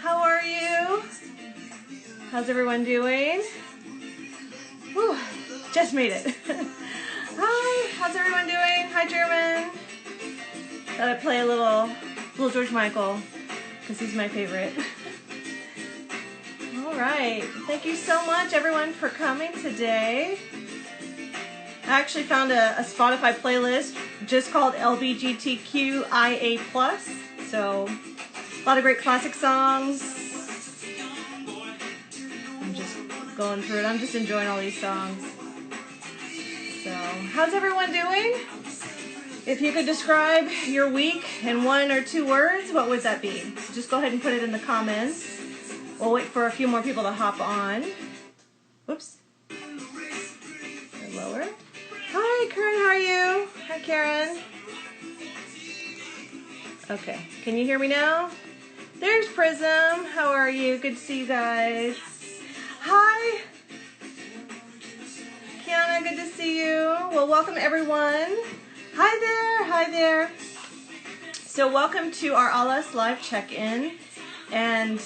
How are you? How's everyone doing? Whew, just made it. Hi, how's everyone doing? Hi, German. Thought I'd play a little George Michael because he's my favorite. All right, thank you so much, everyone, for coming today. I actually found a Spotify playlist just called LGBTQIA+. So a lot of great classic songs. I'm just going through it. I'm just enjoying all these songs. So how's everyone doing? If you could describe your week in 1 or 2 words, what would that be? So just go ahead and put it in the comments. We'll wait for a few more people to hop on. Whoops. Lower. Hi, Karen, how are you? Hi, Karen. Okay, can you hear me now? There's Prism. How are you? Good to see you guys. Hi. Kiana, good to see you. Well, welcome everyone. Hi there, hi there. So welcome to our ALAS live check-in. And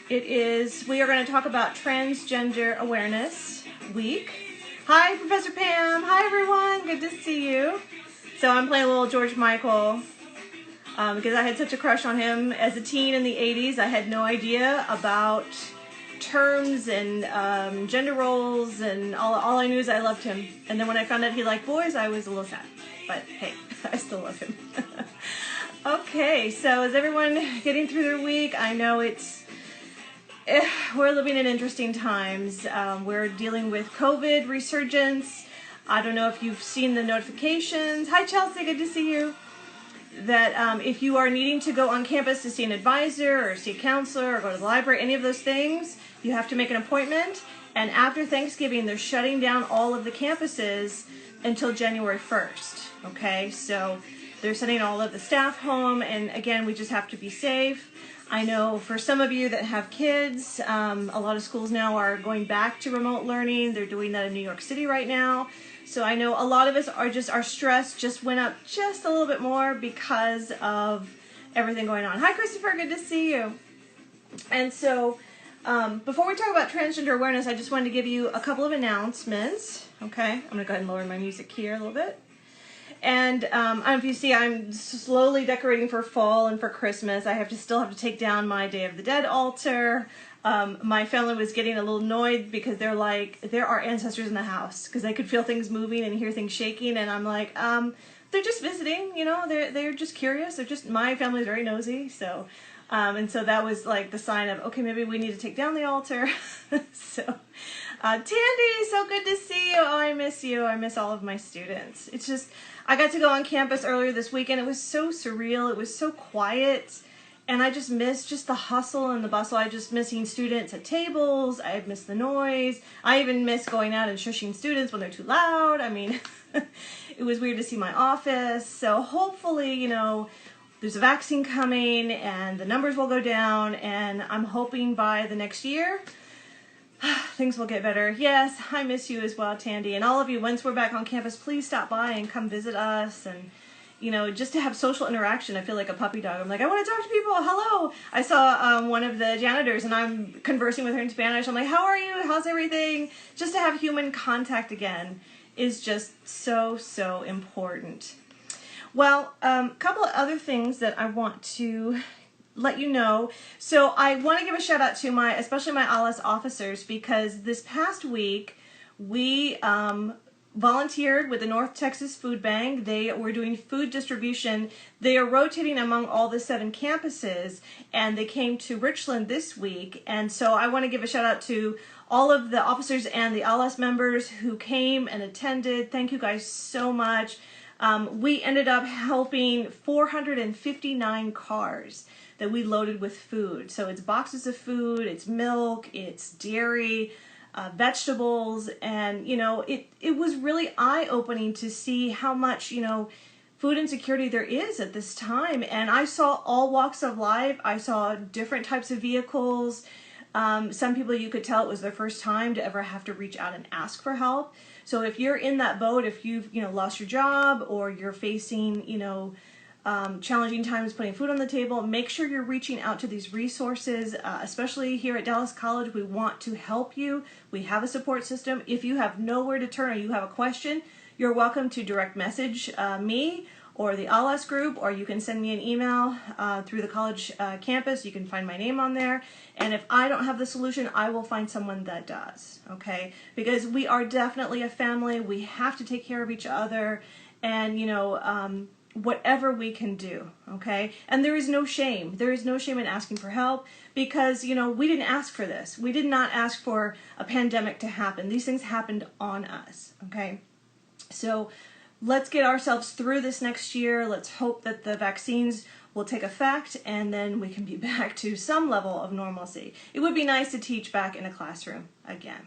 we are going to talk about Transgender Awareness Week. Hi, Professor Pam. Hi, everyone. Good to see you. So I'm playing a little George Michael because I had such a crush on him as a teen in the 80s. I had no idea about terms and gender roles, and all I knew is I loved him. And then when I found out he liked boys, I was a little sad. But hey, I still love him. Okay, so is everyone getting through their week? I know we're living in interesting times. We're dealing with COVID resurgence. I don't know if you've seen the notifications. Hi, Chelsea, good to see you. That if you are needing to go on campus to see an advisor or see a counselor or go to the library, any of those things, you have to make an appointment. And after Thanksgiving, they're shutting down all of the campuses until January 1st. Okay, so they're sending all of the staff home. And again, we just have to be safe. I know for some of you that have kids, a lot of schools now are going back to remote learning. They're doing that in New York City right now. So I know a lot of us our stress just went up just a little bit more because of everything going on. Hi, Christopher, good to see you. And so before we talk about transgender awareness, I just wanted to give you a couple of announcements. Okay, I'm going to go ahead and lower my music here a little bit. And if you see, I'm slowly decorating for fall and for Christmas. I still have to take down my Day of the Dead altar. My family was getting a little annoyed because they're like, there are ancestors in the house, because they could feel things moving and hear things shaking. And I'm like, they're just visiting, you know, they're just curious. My family's very nosy. So, and so that was like the sign of, okay, maybe we need to take down the altar. So, Tandy, so good to see you. Oh, I miss you. I miss all of my students. It's just, I got to go on campus earlier this weekend. It was so surreal. It was so quiet. And I just missed just the hustle and the bustle. I just missing students at tables. I missed the noise. I even miss going out and shushing students when they're too loud. I mean, it was weird to see my office. So hopefully, you know, there's a vaccine coming and the numbers will go down. And I'm hoping by the next year, things will get better. Yes, I miss you as well, Tandy. And all of you, once we're back on campus, please stop by and come visit us. And, you know, just to have social interaction. I feel like a puppy dog. I'm like, I want to talk to people. Hello. I saw one of the janitors and I'm conversing with her in Spanish. I'm like, how are you? How's everything? Just to have human contact again is just so, so important. Well, a couple of other things that I want to let you know. So I want to give a shout out to especially my ALAS officers, because this past week we volunteered with the North Texas Food Bank. They were doing food distribution. They are rotating among all the 7 campuses, and they came to Richland this week. And so I want to give a shout out to all of the officers and the ALAS members who came and attended. Thank you guys so much. We ended up helping 459 cars that we loaded with food. So it's boxes of food, it's milk, it's dairy, vegetables, and you know, it was really eye-opening to see how much, you know, food insecurity there is at this time. And I saw all walks of life. I saw different types of vehicles. Some people, you could tell it was their first time to ever have to reach out and ask for help. So if you're in that boat, if you've, you know, lost your job or you're facing, you know, challenging times putting food on the table, make sure you're reaching out to these resources, especially here at Dallas College. We want to help you. We have a support system. If you have nowhere to turn or you have a question, you're welcome to direct message me or the ALAS group, or you can send me an email through the college campus. You can find my name on there. And if I don't have the solution, I will find someone that does, okay? Because we are definitely a family. We have to take care of each other, and, you know, whatever we can do, okay? And there is no shame. There is no shame in asking for help, because, you know, we didn't ask for this. We did not ask for a pandemic to happen. These things happened on us, okay? So let's get ourselves through this next year. Let's hope that the vaccines will take effect, and then we can be back to some level of normalcy. It would be nice to teach back in a classroom again.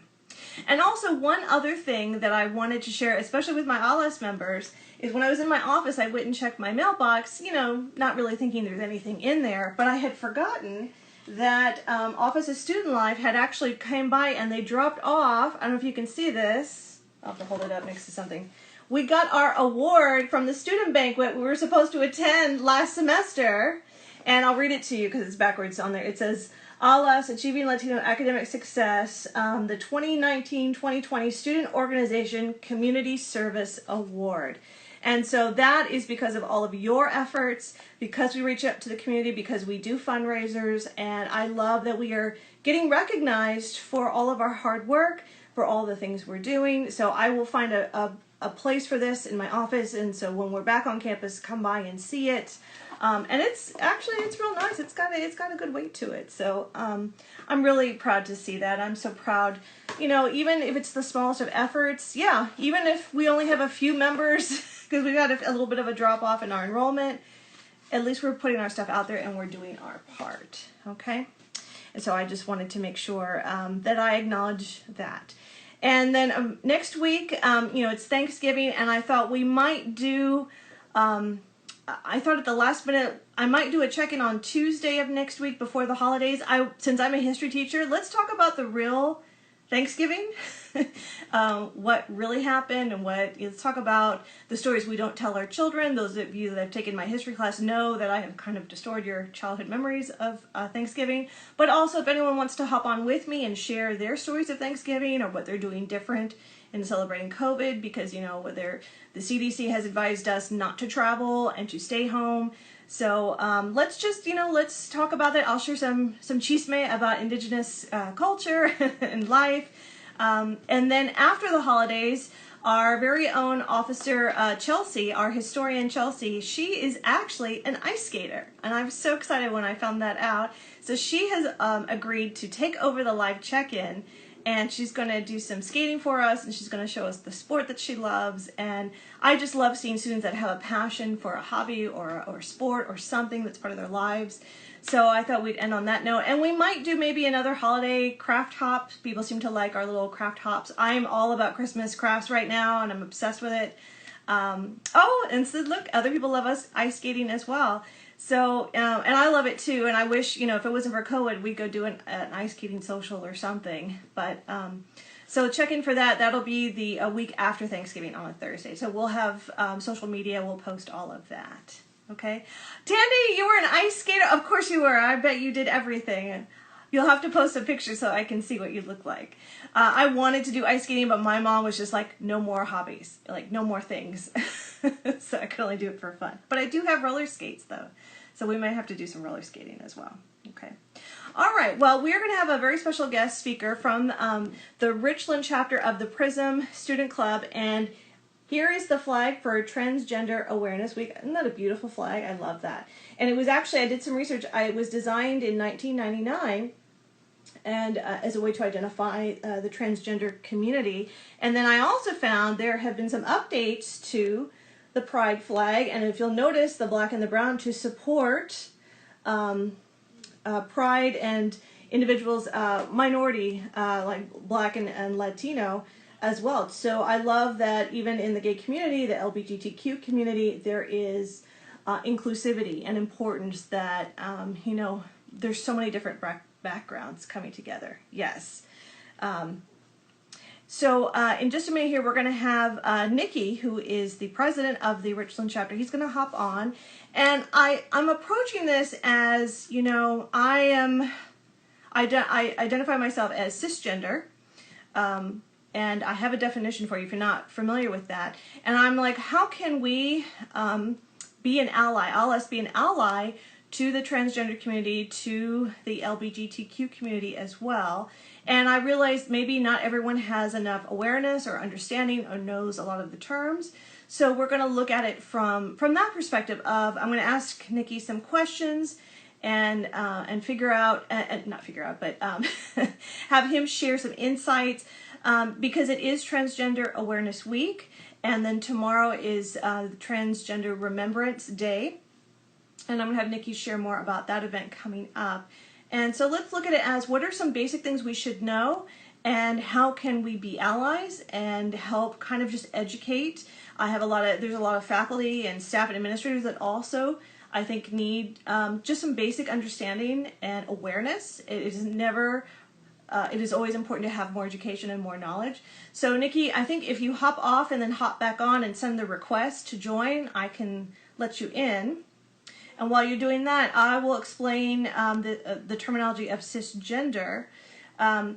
And also, one other thing that I wanted to share, especially with my ALAS members, is when I was in my office, I went and checked my mailbox, you know, not really thinking there's anything in there, but I had forgotten that Office of Student Life had actually came by and they dropped off, I don't know if you can see this, I'll have to hold it up next to something. We got our award from the student banquet we were supposed to attend last semester, and I'll read it to you because it's backwards on there. It says, ALAS, Achieving Latino Academic Success, the 2019-2020 Student Organization Community Service Award. And so that is because of all of your efforts, because we reach out to the community, because we do fundraisers, and I love that we are getting recognized for all of our hard work, for all the things we're doing. So I will find a place for this in my office, and so when we're back on campus, come by and see it. And it's real nice. It's got a good weight to it. So I'm really proud to see that. I'm so proud, you know, even if it's the smallest of efforts. Yeah, even if we only have a few members, because we got a little bit of a drop off in our enrollment, at least we're putting our stuff out there and we're doing our part. Okay, and so I just wanted to make sure that I acknowledge that. And then next week, you know, it's Thanksgiving, and I thought we might do. I thought at the last minute I might do a check-in on Tuesday of next week before the holidays. Since I'm a history teacher, let's talk about the real Thanksgiving, what really happened, and let's talk about the stories we don't tell our children. Those of you that have taken my history class know that I have kind of distorted your childhood memories of Thanksgiving. But also, if anyone wants to hop on with me and share their stories of Thanksgiving or what they're doing different in celebrating COVID, because, you know, the CDC has advised us not to travel and to stay home. So let's just, you know, let's talk about that. I'll share some chisme about Indigenous culture and life. And then after the holidays, our very own officer, Chelsea, our historian Chelsea, she is actually an ice skater. And I was so excited when I found that out. So she has agreed to take over the live check-in, and she's going to do some skating for us, and she's going to show us the sport that she loves. And I just love seeing students that have a passion for a hobby or sport or something that's part of their lives. So I thought we'd end on that note. And we might do maybe another holiday craft hop. People seem to like our little craft hops. I'm all about Christmas crafts right now, and I'm obsessed with it. Oh, and so look, other people love us ice skating as well. So, and I love it too, and I wish, you know, if it wasn't for COVID, we'd go do an ice skating social or something. But, so check in for that. That'll be a week after Thanksgiving on a Thursday. So we'll have social media. We'll post all of that. Okay. Tandy, you were an ice skater? Of course you were. I bet you did everything. You'll have to post a picture so I can see what you look like. I wanted to do ice skating, but my mom was just like, no more hobbies, like no more things. So I could only do it for fun. But I do have roller skates though. So we might have to do some roller skating as well. Okay. All right. Well, we're going to have a very special guest speaker from the Richland chapter of the Prism Student Club. And here is the flag for Transgender Awareness Week. Isn't that a beautiful flag? I love that. And it was actually, I did some research. It was designed in 1999 and as a way to identify the transgender community. And then I also found there have been some updates to the pride flag, and if you'll notice the black and the brown to support pride and individuals, minority, like black and Latino as well. So I love that even in the gay community, the LGBTQ community, there is inclusivity and importance that, you know, there's so many different backgrounds coming together. Yes. So in just a minute here, we're going to have Nikki, who is the president of the Richland chapter. He's going to hop on. And I'm approaching this as, you know, I identify myself as cisgender. And I have a definition for you if you're not familiar with that. And I'm like, how can we be an ally, all us be an ally to the transgender community, to the LGBTQ community as well. And I realized maybe not everyone has enough awareness or understanding or knows a lot of the terms. So we're going to look at it from that perspective of, I'm going to ask Nikki some questions and figure out, not figure out, but have him share some insights because it is Transgender Awareness Week. And then tomorrow is the Transgender Remembrance Day. And I'm going to have Nikki share more about that event coming up. And so let's look at it as, what are some basic things we should know and how can we be allies and help kind of just educate. There's a lot of faculty and staff and administrators that also I think need just some basic understanding and awareness. It is always important to have more education and more knowledge. So Nikki, I think if you hop off and then hop back on and send the request to join, I can let you in. And while you're doing that, I will explain the terminology of cisgender.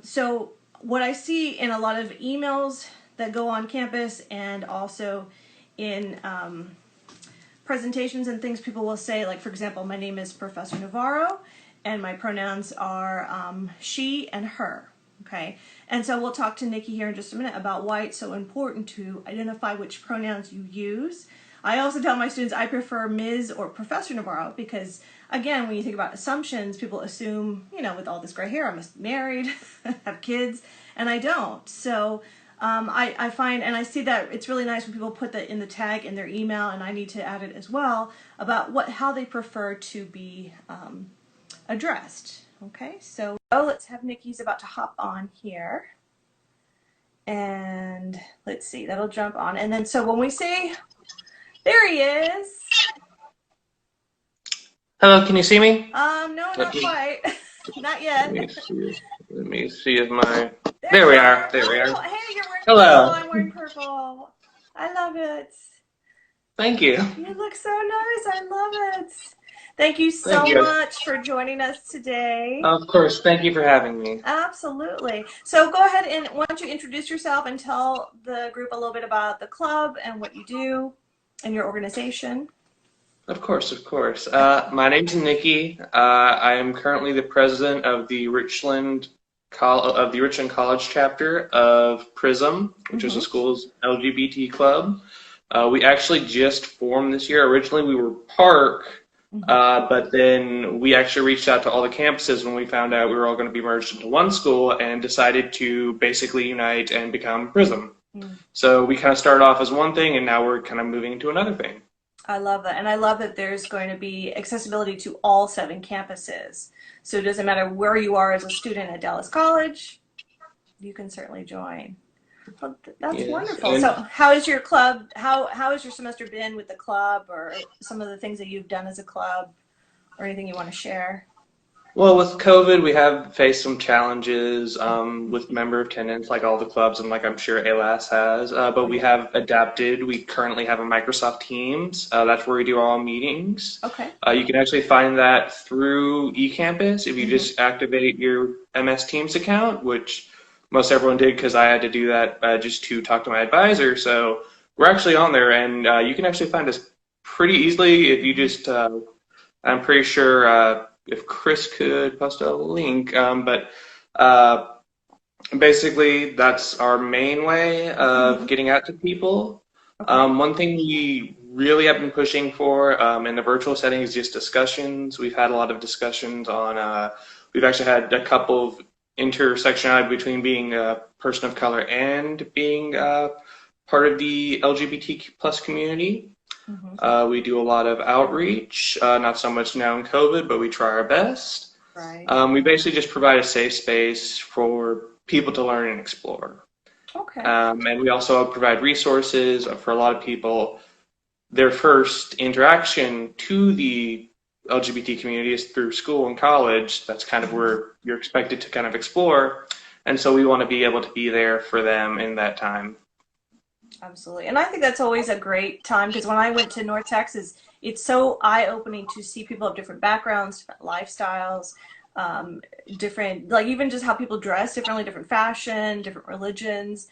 So what I see in a lot of emails that go on campus and also in presentations and things, people will say, like, for example, my name is Professor Navarro and my pronouns are she and her. Okay, and so we'll talk to Nikki here in just a minute about why it's so important to identify which pronouns you use. I also tell my students I prefer Ms. or Professor Navarro because, again, when you think about assumptions, people assume, you know, with all this gray hair, I must be married, have kids, and I don't. So I find, and I see that it's really nice when people put that in the tag in their email, and I need to add it as well, about how they prefer to be addressed. Okay, so let's have Nikki's about to hop on here. And let's see, that'll jump on. And then so when we say... There he is. Hello, can you see me? No, not quite. Not yet. Let me see if my... There we are. There we are. Hey, you're wearing Hello. purple. I'm wearing purple. I love it. Thank you. You look so nice. I love it. Thank you so much for joining us today. Of course. Thank you for having me. Absolutely. So go ahead and why don't you introduce yourself and tell the group a little bit about the club and what you do and your organization. Of course, of course. My name's Nikki. I am currently the president of the Richland College chapter of Prism, which is the school's LGBT club. We actually just formed this year. Originally, we were Park, but then we actually reached out to all the campuses when we found out we were all going to be merged into one school and decided to basically unite and become Prism. So we kind of started off as one thing, and now we're kind of moving into another thing. I love that. And I love that there's going to be accessibility to all 7 campuses. So it doesn't matter where you are as a student at Dallas College, you can certainly join. Well, that's wonderful. So how is your club, how has your semester been with the club, or some of the things that you've done as a club, or anything you want to share? Well, with COVID, we have faced some challenges with member attendance, like all the clubs, and like I'm sure ALAS has. But we have adapted. We currently have a Microsoft Teams. That's where we do all meetings. Okay. You can actually find that through eCampus if you just activate your MS Teams account, which most everyone did because I had to do that just to talk to my advisor. So we're actually on there, and you can actually find us pretty easily if you just. I'm pretty sure. If Chris could post a link, but basically that's our main way of getting out to people. One thing we really have been pushing for in the virtual setting is just discussions. We've had a lot of discussions on, we've actually had a couple of intersectionality between being a person of color and being part of the LGBTQ plus community. We do a lot of outreach, not so much now in COVID, but we try our best. Right. We basically just provide a safe space for people to learn and explore. Okay. And we also provide resources for a lot of people. Their first interaction to the LGBT community is through school and college. That's kind of where you're expected to kind of explore. And so we want to be able to be there for them in that time. Absolutely. And I think that's always a great time because when I went to North Texas, it's so eye-opening to see people of different backgrounds, different lifestyles, different, like even just how people dress differently, different fashion, different religions.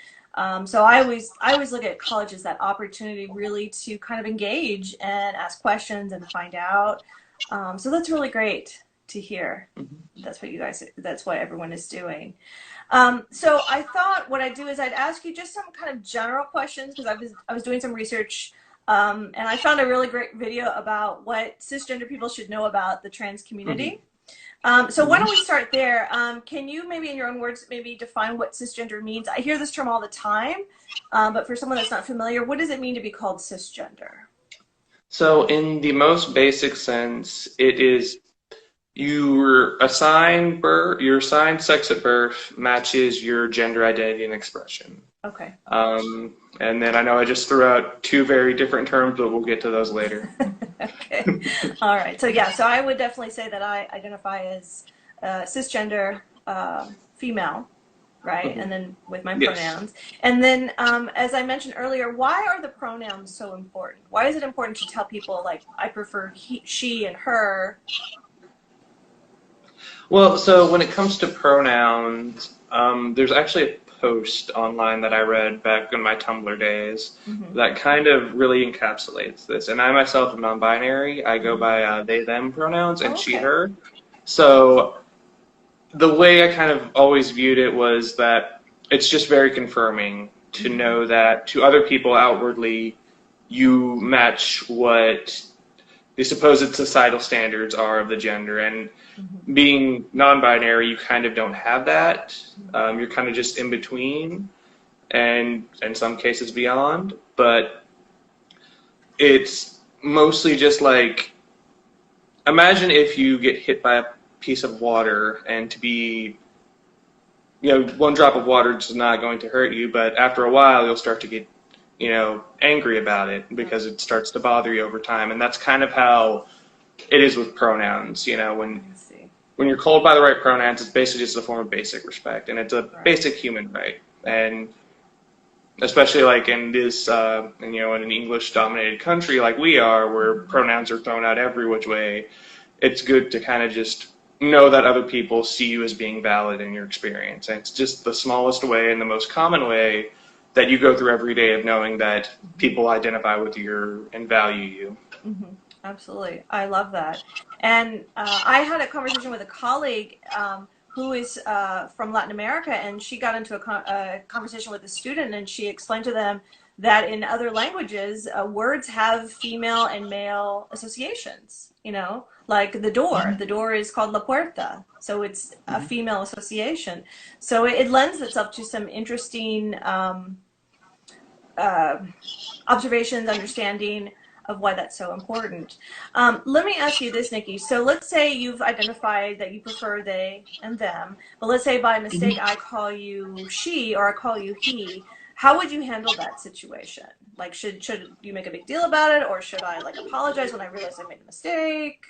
So I always look at college as that opportunity really to kind of engage and ask questions and find out. So that's really great to hear. That's what you guys, that's what everyone is doing. So I thought what I'd do is I'd ask you just some kind of general questions because I was doing some research and I found a really great video about what cisgender people should know about the trans community. So why don't we start there? Can you maybe in your own words maybe define what cisgender means? I hear this term all the time, but for someone that's not familiar, what does it mean to be called cisgender? So in the most basic sense, it is your assigned sex at birth matches your gender identity and expression. Okay. And then I know I just threw out two very different terms, but we'll get to those later. Okay. All right. So yeah, so I would definitely say that I identify as cisgender female, right? And then with my pronouns. And then as I mentioned earlier, why are the pronouns so important? Why is it important to tell people like I prefer he, she, and her? Well, so when it comes to pronouns, there's actually a post online that I read back in my Tumblr days that kind of really encapsulates this. And I myself am non-binary. I go by they, them pronouns and she, her. So the way I kind of always viewed it was that it's just very confirming to know that to other people outwardly, you match what the supposed societal standards are of the gender. And being non-binary, you kind of don't have that. You're kind of just in between and in some cases beyond. But it's mostly just like, imagine if you get hit by a piece of water and to be, one drop of water is not going to hurt you, but after a while you'll start to get, angry about it because it starts to bother you over time. And that's kind of how it is with pronouns. When you're called by the right pronouns, it's basically just a form of basic respect, and it's a basic human right. And especially like in this, in an English-dominated country like we are, where pronouns are thrown out every which way, it's good to kind of just know that other people see you as being valid in your experience. And it's just the smallest way and the most common way that you go through every day of knowing that people identify with you and value you. Absolutely. I love that. And I had a conversation with a colleague who is from Latin America, and she got into a conversation with a student, and she explained to them that in other languages, words have female and male associations, like the door. The door is called la puerta, so it's a female association. So it lends itself to some interesting observations, understanding of why that's so important. Let me ask you this, Nikki. So let's say you've identified that you prefer they and them, but let's say by mistake I call you she or I call you he. How would you handle that situation? Like, should you make a big deal about it, or should I like apologize when I realize I made a mistake?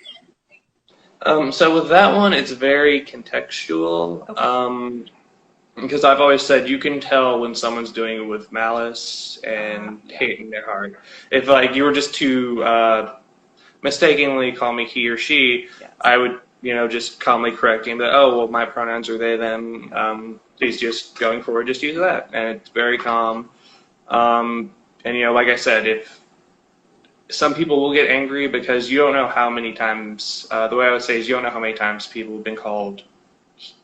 So with that one, it's very contextual. Because I've always said you can tell when someone's doing it with malice and hate in their heart. If like you were just to mistakenly call me he or she, I would just calmly correct him that, oh well, my pronouns are they them. Please just going forward just use that, and it's very calm. And like I said, if some people will get angry because you don't know how many times. The way I would say is you don't know how many times people have been called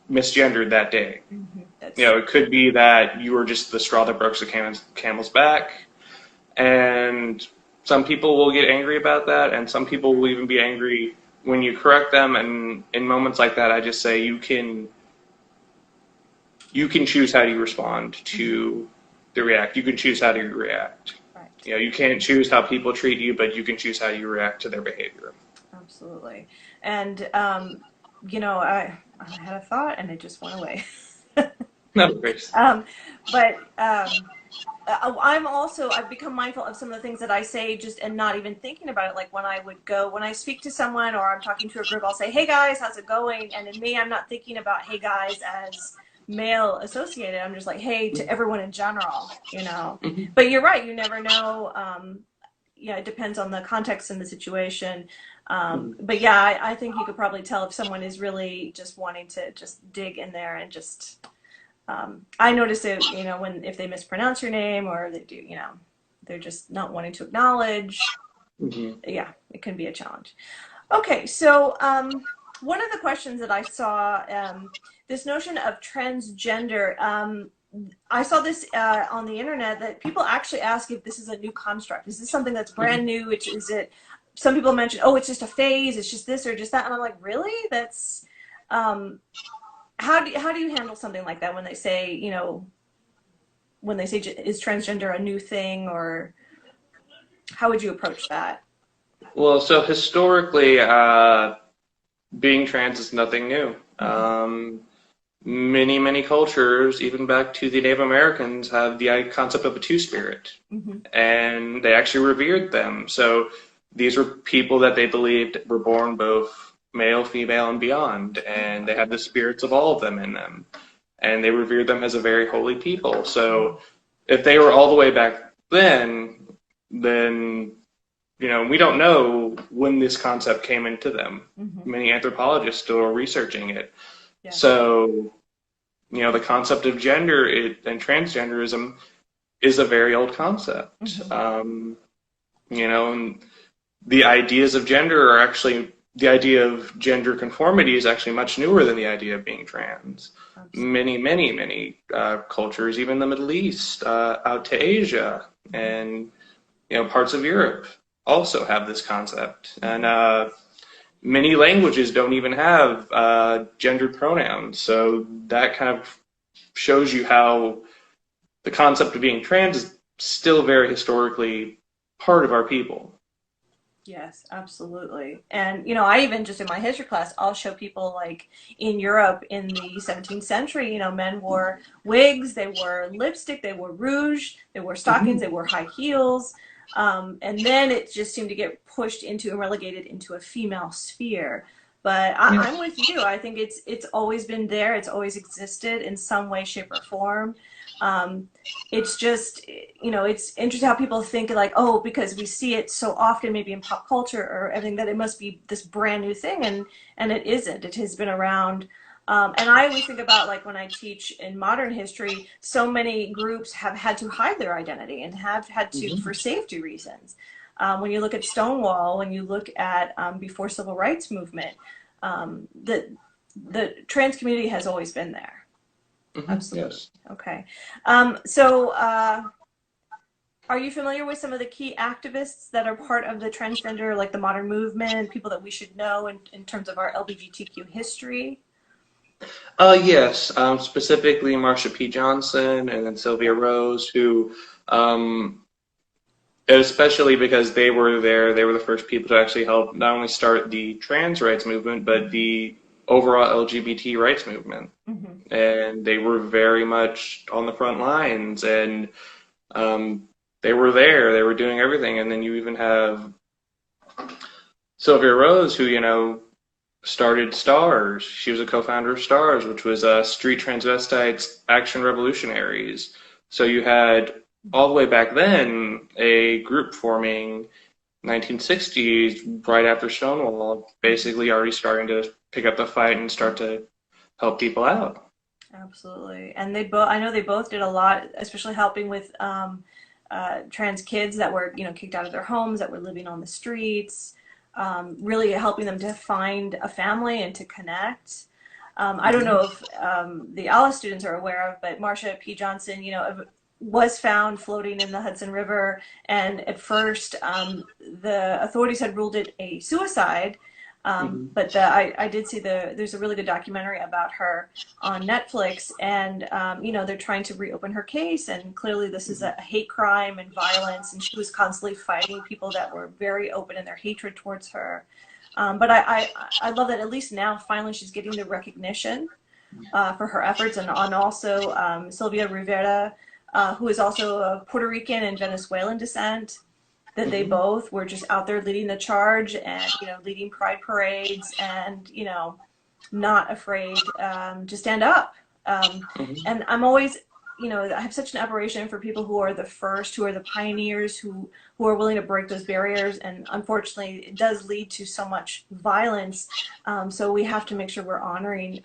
misgendered that day. It could be that you were just the straw that broke the camel's back, and some people will get angry about that, and some people will even be angry when you correct them. And in moments like that, I just say you can choose how you respond to the react. You can choose how to react. Right. You can't choose how people treat you, but you can choose how you react to their behavior. Absolutely. And I had a thought and it just went away. No worries. I've become mindful of some of the things that I say just and not even thinking about it. Like when I speak to someone or I'm talking to a group, I'll say, hey guys, how's it going? And in me, I'm not thinking about hey guys as male associated, I'm just like, hey, to everyone in general, you know. Mhm. But you're right, you never know. Yeah, it depends on the context and the situation. Mhm. But yeah, I think you could probably tell if someone is really just wanting to just dig in there and just. I notice it, you know, when if they mispronounce your name or they do, you know, they're just not wanting to acknowledge. Mhm. Yeah, it can be a challenge. Okay, so one of the questions that I saw, this notion of transgender, I saw this on the internet that people actually ask if this is a new construct. Is this something that's brand Mhm. new? Which is it? Some people mention, oh, it's just a phase. It's just this or just that, and I'm like, really? That's um, how do you handle something like that when they say, you know, when they say is transgender a new thing, or how would you approach that? Well, so historically, being trans is nothing new. Mm-hmm. Many cultures, even back to the Native Americans, have the concept of a two-spirit, Mm-hmm. and they actually revered them. So these were people that they believed were born both male, female, and beyond, and they had the spirits of all of them in them, and they revered them as a very holy people. So if they were all the way back then we don't know when this concept came into them. Mm-hmm. Many anthropologists still are researching it. Yes. So, the concept of gender and transgenderism is a very old concept. Mm-hmm. And the ideas of gender are actually, the idea of gender conformity is actually much newer than the idea of being trans. Absolutely. Many cultures, even the Middle East, out to Asia, Mm-hmm. and parts of Europe also have this concept. And Mm-hmm. many languages don't even have gendered pronouns. So that kind of shows you how the concept of being trans is still very historically part of our people. Yes, absolutely. And, you know, I even just in my history class, I'll show people like in Europe in the 17th century, you know, men wore wigs, they wore lipstick, they wore rouge, they wore stockings, they Mhm. wore high heels. And then it just seemed to get pushed into and relegated into a female sphere. But I'm Yes. with you. I think it's always been there. It's always existed in some way, shape, or form. Um, it's just, you know, it's interesting how people think like, oh, because we see it so often maybe in pop culture or everything, that it must be this brand new thing, and it isn't. It has been around. And I always think about like when I teach in modern history, so many groups have had to hide their identity and have had to for Mhm. safety reasons. When you look at Stonewall, when you look at before civil rights movement, the trans community has always been there. Mhm. Absolutely. Yes. Okay. So, are you familiar with some of the key activists that are part of the transgender, like the modern movement, people that we should know in terms of our LGBTQ history? Yes, specifically Marsha P. Johnson and then Sylvia Rose, who, um, especially because they were there, they were the first people to actually help not only start the trans rights movement, but the overall LGBT rights movement. Mm-hmm. And they were very much on the front lines, and um, they were there, they were doing everything. And then you even have Sylvia Rose, who, started STARS. She was a co-founder of STARS, which was Street Transvestites Action Revolutionaries. So you had all the way back then a group forming 1960s, right after Stonewall, basically already starting to pick up the fight and start to help people out. Absolutely. And they both, I know they both did a lot, especially helping with trans kids that were, you know, kicked out of their homes, that were living on the streets, really helping them to find a family and to connect. I don't know Mhm. if the Alice students are aware of, but Marsha P. Johnson, you know, was found floating in the Hudson River. And at first, the authorities had ruled it a suicide. Mhm. But I did see there's a really good documentary about her on Netflix, and you know, they're trying to reopen her case, and clearly this is a hate crime and violence, and she was constantly fighting people that were very open in their hatred towards her. But I love that at least now finally she's getting the recognition for her efforts, and also Sylvia Rivera, who is also of Puerto Rican and Venezuelan descent, that they Mhm. both were just out there leading the charge and, you know, leading pride parades and, you know, not afraid to stand up Mhm. And I'm always, I have such an admiration for people who are the first, who are the pioneers, who are willing to break those barriers. And unfortunately, it does lead to so much violence. So we have to make sure we're honoring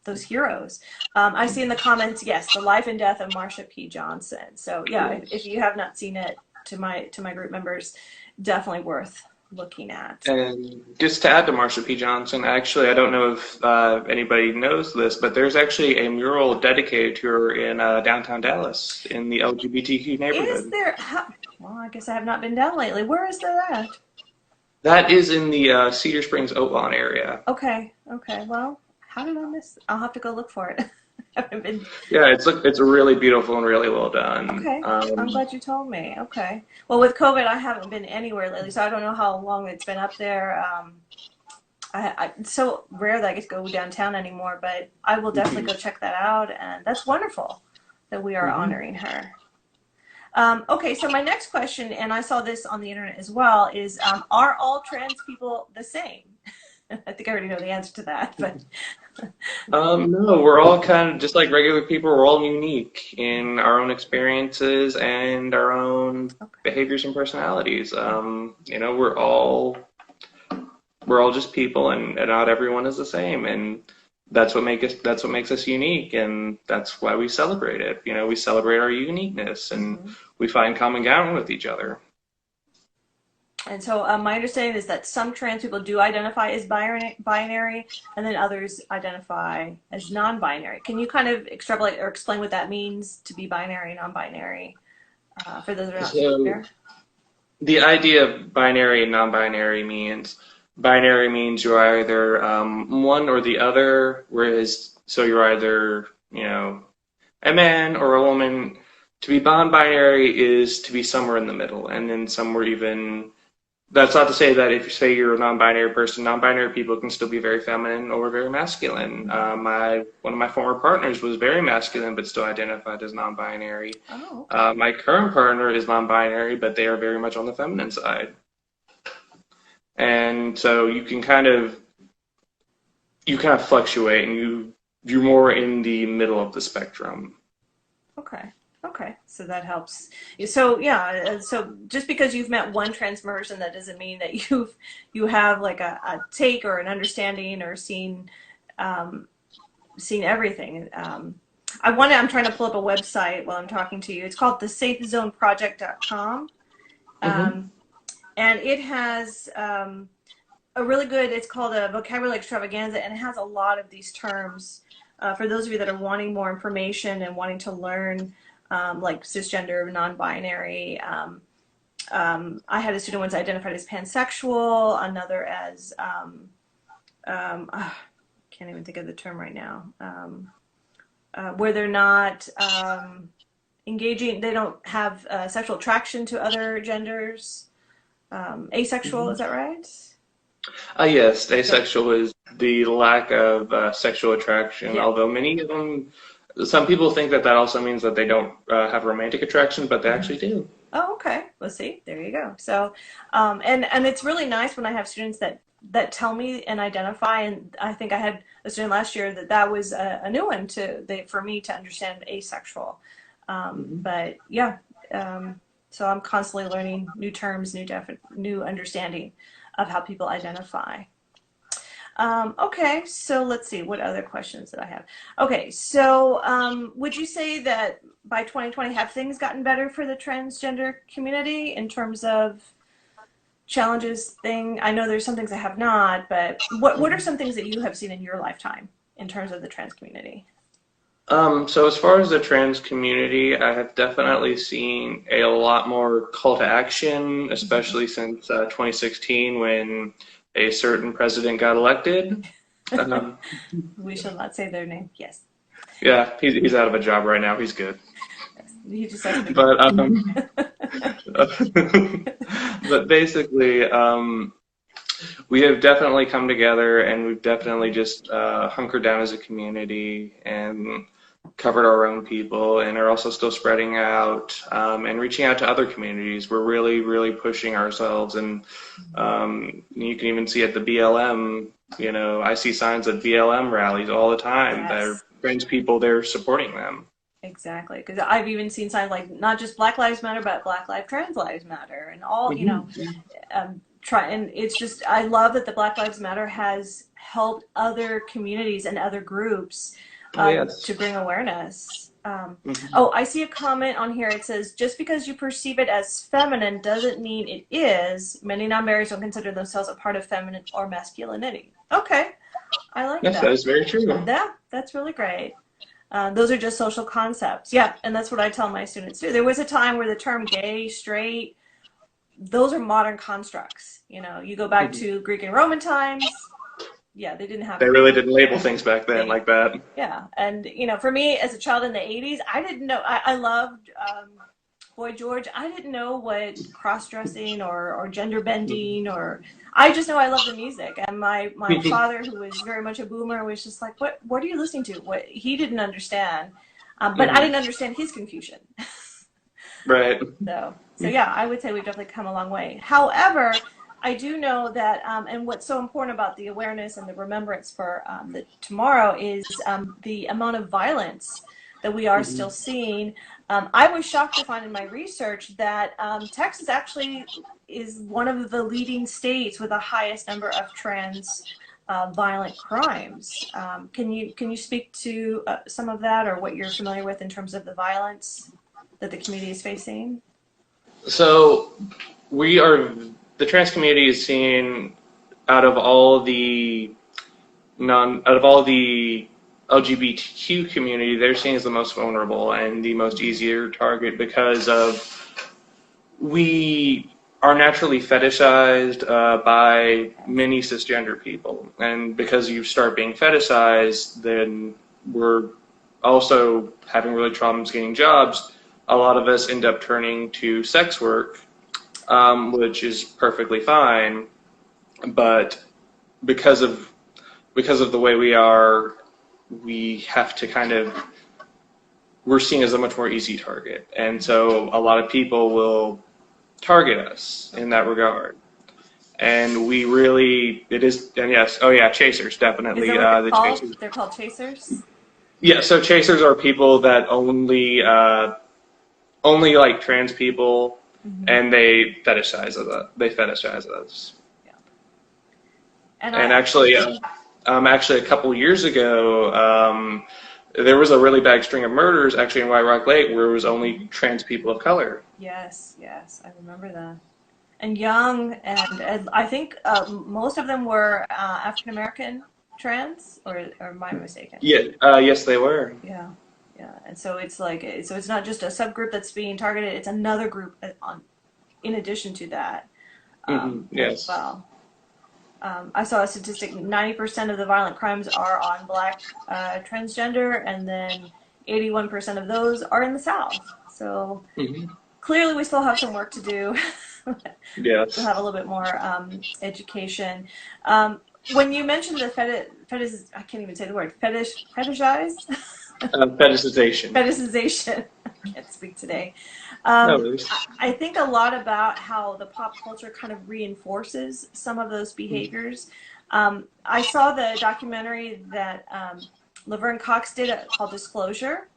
those heroes. I see in the comments, yes, the life and death of Marsha P. Johnson. So yeah, if Yes. you have not seen it, to my group members, definitely worth looking at. And just to add to Marsha P. Johnson, actually, I don't know if anybody knows this, but there's actually a mural dedicated to her in downtown Dallas in the LGBTQ Is neighborhood. there? Well, I guess I have not been down lately. Where is that at? That is in the Cedar Springs Oaklawn area. Okay, okay. Well, how did I miss? I'll have to go look for it. I haven't been. Yeah, it's really beautiful and really well done. Okay, I'm glad you told me. Okay. Well, with COVID, I haven't been anywhere lately, so I don't know how long it's been up there. It's so rare that I get to go downtown anymore, but I will definitely Mhm. go check that out, and that's wonderful that we are Mhm. honoring her. Okay, so my next question, and I saw this on the internet as well, is are all trans people the same? I think I already know the answer to that, but No, we're all kind of just like regular people. We're all unique in our own experiences and our own okay. behaviors and personalities. We're all just people, and not everyone is the same, and that's what makes us unique, and that's why we celebrate it. We celebrate our uniqueness, and Hmm. we find common ground with each other. And so my understanding is that some trans people do identify as binary, and then others identify as non-binary. Can you kind of extrapolate or explain what that means to be binary, non-binary, for those that are not So familiar? the idea of binary and non-binary means binary means you're either one or the other, whereas so you're either a man or a woman. To be non-binary is to be somewhere in the middle, and then somewhere even. That's not to say that if you say you're a non-binary person, non-binary people can still be very feminine or very masculine. Mm-hmm. My one of my former partners was very masculine, but still identified as non-binary. Oh, okay. My current partner is non-binary, but they are very much on the feminine side. And so you kind of fluctuate, and you're more in the middle of the spectrum. Okay. Okay. So that helps. So yeah. So just because you've met one trans person, that doesn't mean that you have like a take or an understanding or um, seen everything. I'm trying to pull up a website while I'm talking to you. It's called thesafezoneproject.com. Hmm. Um, and it has a really good, it's called a vocabulary extravaganza, and it has a lot of these terms for those of you that are wanting more information and wanting to learn, like cisgender, non-binary. I had a student once identified as pansexual, another as can't even think of the term right now, where they're not engaging, they don't have sexual attraction to other genders. Asexual, is that right? Yes, Okay. asexual is the lack of sexual attraction, Yeah. although some people think that that also means that they don't have romantic attraction, but they Mhm. actually do. Oh, okay. Well, see, there you go. So, and it's really nice when I have students that tell me and identify. And I think I had a student last year that was a new one for me to understand asexual. Hmm. But yeah, so I'm constantly learning new terms, new understanding of how people identify. Okay, so let's see what other questions that I have. Okay, so would you say that by 2020 have things gotten better for the transgender community in terms of challenges thing? I know there's some things I have not, but what are some things that you have seen in your lifetime in terms of the trans community? So as far as the trans community, I have definitely seen a lot more call to action, Mm-hmm. especially since 2016 when a certain president got elected. Um, We shall not say their name. Yes. yeah, he's out of a job right now. He's good. Yes. He just has to be. But but basically, we have definitely come together, and we've definitely just hunkered down as a community, and covered our own people and are also still spreading out and reaching out to other communities. We're really, really pushing ourselves, and you can even see at the BLM. I see signs at BLM rallies all the time. They're Yes. trans people. They're supporting them. Exactly, because I've even seen signs like not just Black Lives Matter, but Black Lives, Trans Lives Matter, and all, try. And it's just, I love that the Black Lives Matter has helped other communities and other groups Oh yes. to bring awareness. Hmm. Oh, I see a comment on here. It says, just because you perceive it as feminine doesn't mean it is. Many non-binaries don't consider themselves a part of feminine or masculinity. Okay, I like Yes, that that. is very true. That's really great. Those are just social concepts. Yeah, and that's what I tell my students too. There was a time where the term gay, straight, those are modern constructs. You go back Mhm. to Greek and Roman times. Yeah, they didn't have. They really didn't label things back then They, like that. yeah, and for me as a child in the '80s, I didn't know. I loved Boy George. I didn't know what cross dressing or gender bending or. I just know I love the music, and my father, who was very much a boomer, was just like, "What are you listening to?" What he didn't understand, but I Hmm. didn't understand his confusion. Right. So yeah, I would say we've definitely come a long way. However, I do know that, and what's so important about the awareness and the remembrance for the tomorrow is the amount of violence that we are still Hmm. seeing. I was shocked to find in my research that Texas actually is one of the leading states with the highest number of trans violent crimes. Can you speak to some of that, or what you're familiar with in terms of the violence that the community is facing? So we are the trans community is seeing out of all the out of all the LGBTQ community, they're seen as the most vulnerable and the most easier target because of we are naturally fetishized by many cisgender people, and because you start being fetishized, then we're also having really problems getting jobs. A lot of us end up turning to sex work, which is perfectly fine, but because of because of the way we are, we have to kind of we're seen as a much more easy target, and so a lot of people will target us in that regard. And we really, it is, and yes, oh yeah, chasers, Is definitely. that what they're The called? chasers. They're called chasers? Yeah, so chasers are people that only like trans people, Mm-hmm. and they fetishize us. They fetishize us. Yeah. And And I, actually, a couple years ago, there was a really bad string of murders actually in White Rock Lake where it was only trans people of color. yes, yes, I remember that. And young, and I think most of them were African American trans, or am I mistaken? Yeah, yes, they were. Yeah, yeah. And so it's like, so it's not just a subgroup that's being targeted; it's another group in addition to that as Yes. well. I saw a statistic: 90% of the violent crimes are on Black transgender, and then 81% of those are in the South. So Hmm. clearly, we still have some work to do. We'll Yes. have a little bit more education. When you mentioned the I can't even say the word fetishize, Fetishization. fetishization. I can't speak today. No Um, worries. I think a lot about how the pop culture kind of reinforces some of those behaviors. I saw the documentary that Laverne Cox did called Disclosure.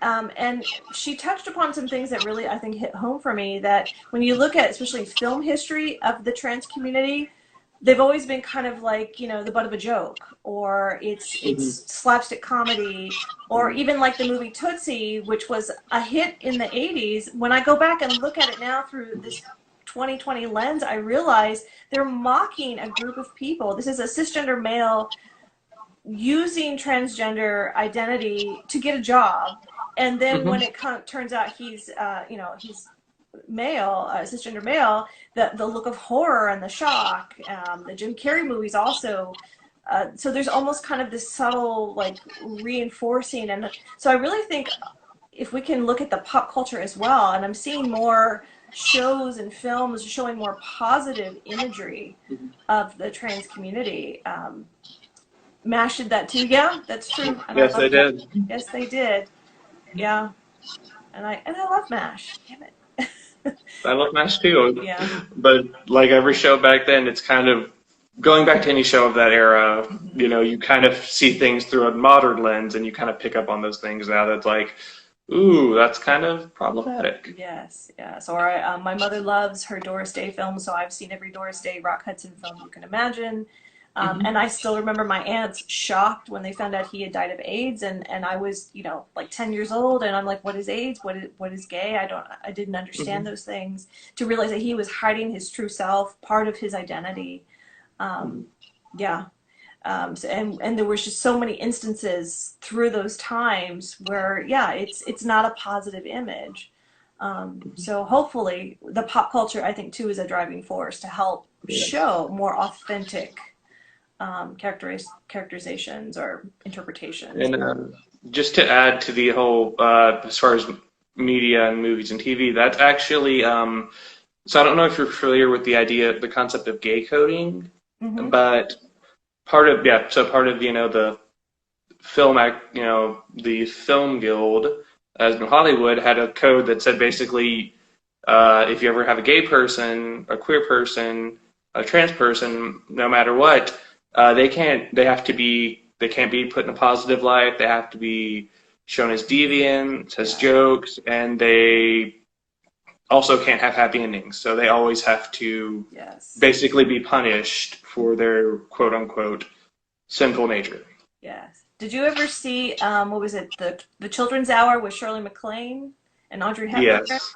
And she touched upon some things that really, I think, hit home for me. That when you look at, especially film history of the trans community, they've always been kind of like, the butt of a joke, or it's Hmm. slapstick comedy, or even like the movie Tootsie, which was a hit in the '80s. When I go back and look at it now through this 2020 lens, I realize they're mocking a group of people. This is a cisgender male using transgender identity to get a job, and then when Hmm. it turns out he's male, cisgender male, the look of horror and the shock. The Jim Carrey movies also. So there's almost kind of this subtle like reinforcing, and so I really think if we can look at the pop culture as well, and I'm seeing more shows and films showing more positive imagery of the trans community. MASH did that too. Yeah, that's true. And I Yes, love they that. did. Yes, they did. Yeah, and I love MASH. Damn it. I love MASH too. Yeah. But like every show back then, it's kind of going back to any show of that era, Hmm. you know, you kind of see things through a modern lens and you kind of pick up on those things now that's like, ooh, that's kind of problematic. Yes, yes. Or my mother loves her Doris Day film, so I've seen every Doris Day Rock Hudson film you can imagine. Hmm. And I still remember my aunts shocked when they found out he had died of AIDS, and I was, like 10 years old, and I'm like, what is AIDS? What is gay? I didn't understand Hmm. those things. To realize that he was hiding his true self, part of his identity. Um, yeah. And there was just so many instances through those times where, yeah, it's not a positive image. So hopefully the pop culture, I think, too, is a driving force to help Yes. show more authentic characterizations or interpretations. And just to add to the whole, as far as media and movies and TV, that's actually, so I don't know if you're familiar with the concept of gay coding, Hmm. but part of, the the film guild, as in Hollywood, had a code that said basically, if you ever have a gay person, a queer person, a trans person, no matter what, they can't be put in a positive light. They have to be shown as deviant, as Yeah. jokes, and they also can't have happy endings. So they always have to Yes. basically be punished for their quote unquote sinful nature. Yes. Did you ever see what was it, the Children's Hour with Shirley MacLaine and Audrey Hepburn? Yes.